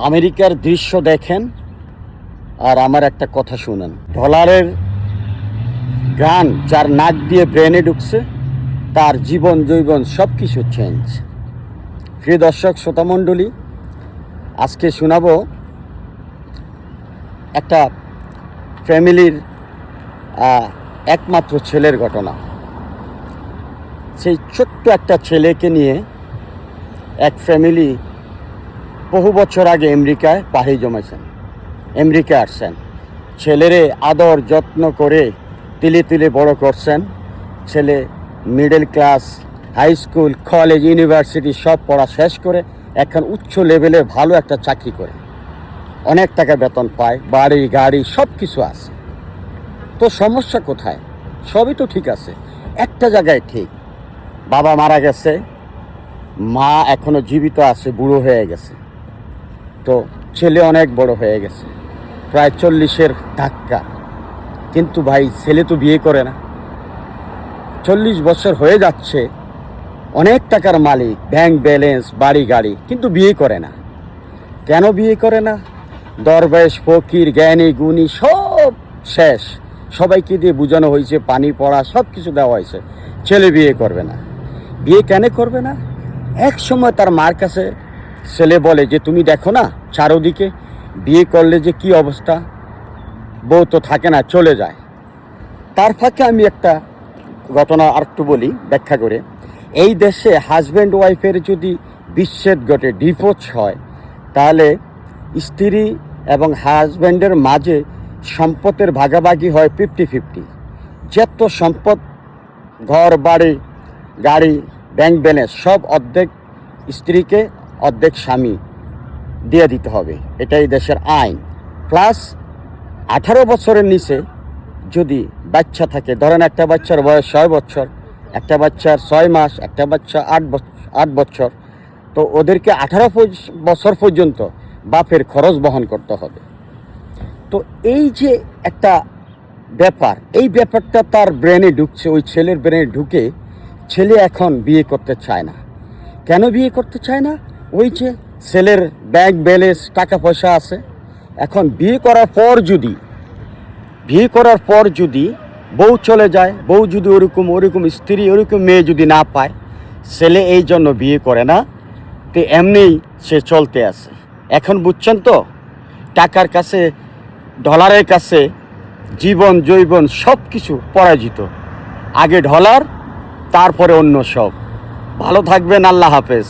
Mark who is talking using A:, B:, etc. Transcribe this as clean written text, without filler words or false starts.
A: আমেরিকার দৃশ্য দেখেন আর আমার একটা কথা শুনেন। ডলারের গান যার নাক দিয়ে ব্রেনে ঢুকছে তার জীবন জৈবন সব কিছু চেঞ্জ। প্রিয় দর্শক শ্রোতামণ্ডলী, আজকে শোনাবো একটা ফ্যামিলির একমাত্র ছেলের ঘটনা। সেই ছোট্ট একটা ছেলেকে নিয়ে এক ফ্যামিলি বহু বছর আগে আমেরিকায় পাড়ি জমাইছেন, আমেরিকা আসছেন। ছেলেরে আদর যত্ন করে তিলে তিলে বড় করছেন। ছেলে middle class, high school, college, university সব পড়া শেষ করে এখন উচ্চ লেভেলে ভালো একটা চাকরি করে অনেক টাকা বেতন পায়, বাড়ি গাড়ি সব কিছু আছে। তো সমস্যা কোথায়? সবই তো ঠিক আছে, একটা জায়গায় ঠিক, বাবা মারা গেছে, মা এখনো জীবিত আছে, বুড়ো হয়ে গেছে। তো ছেলে অনেক বড় হয়ে গেছে, প্রায় 40-এর ধাক্কা। কিন্তু ভাই ছেলে তো বিয়ে করে না, 40 বছর হয়ে যাচ্ছে, অনেক টাকার মালিক, ব্যাংক ব্যালেন্স, বাড়ি গাড়ি, কিন্তু বিয়ে করে না। কেন বিয়ে করে না? দরবেশ, ফকির, জ্ঞানী গুণী সব শেষ, সবাইকে দিয়ে বোঝানো হয়েছে, পানি পড়া সব কিছু দেওয়া হয়েছে, ছেলে বিয়ে করবে না। বিয়ে কেন করবে না? এক সময় তার মার কাছে ছেলে বলে যে তুমি দেখো না চারোদিকে, বিয়ে করলে যে কি অবস্থা, বউ তো থাকে না, চলে যায়। তার ফাঁকে আমি একটা ঘটনা আরেকটু বলি ব্যাখ্যা করে। এই দেশে হাজব্যান্ড ওয়াইফের যদি বিচ্ছেদ ঘটে, ডিভোর্স হয়, তাহলে স্ত্রী এবং হাজব্যান্ডের মাঝে সম্পদের ভাগাভাগি হয় 50-50। যত সম্পদ, ঘর বাড়ি গাড়ি ব্যাংক ব্যালেন্স সব অর্ধেক স্ত্রীকে অর্ধেক স্বামী দিয়ে দিতে হবে, এটাই দেশের আইন। প্লাস 18 বছরের নিচে যদি বাচ্চা থাকে, ধরেন একটা বাচ্চার বয়স 6 বছর, একটা বাচ্চার 6 মাস, একটা বাচ্চা 8 বছর, তো ওদেরকে 18 বছর পর্যন্ত বাপের খরচ বহন করতে হবে। তো এই যে একটা ব্যাপার, এই ব্যাপারটা তার ব্রেনে ঢুকছে, ওই ছেলের ব্রেনে ঢুকে ছেলে এখন বিয়ে করতে চায় না। কেন বিয়ে করতে চায় না? ওই যে ছেলের ব্যাংক ব্যালেন্স, টাকা পয়সা আছে। এখন বিয়ে করার পর যদি বউ চলে যায়, বউ যদি ওরকম স্ত্রী, ওরকম মেয়ে যদি না পায়, ছেলে এই জন্য বিয়ে করে না। তো এমনিই সে চলতে আছে। এখন বুঝছেন তো, টাকার কাছে, ডলারের কাছে জীবন জৈবন সব কিছু পরাজিত। আগে ডলার, তারপরে অন্য সব। ভালো থাকবেন, আল্লাহ হাফেজ।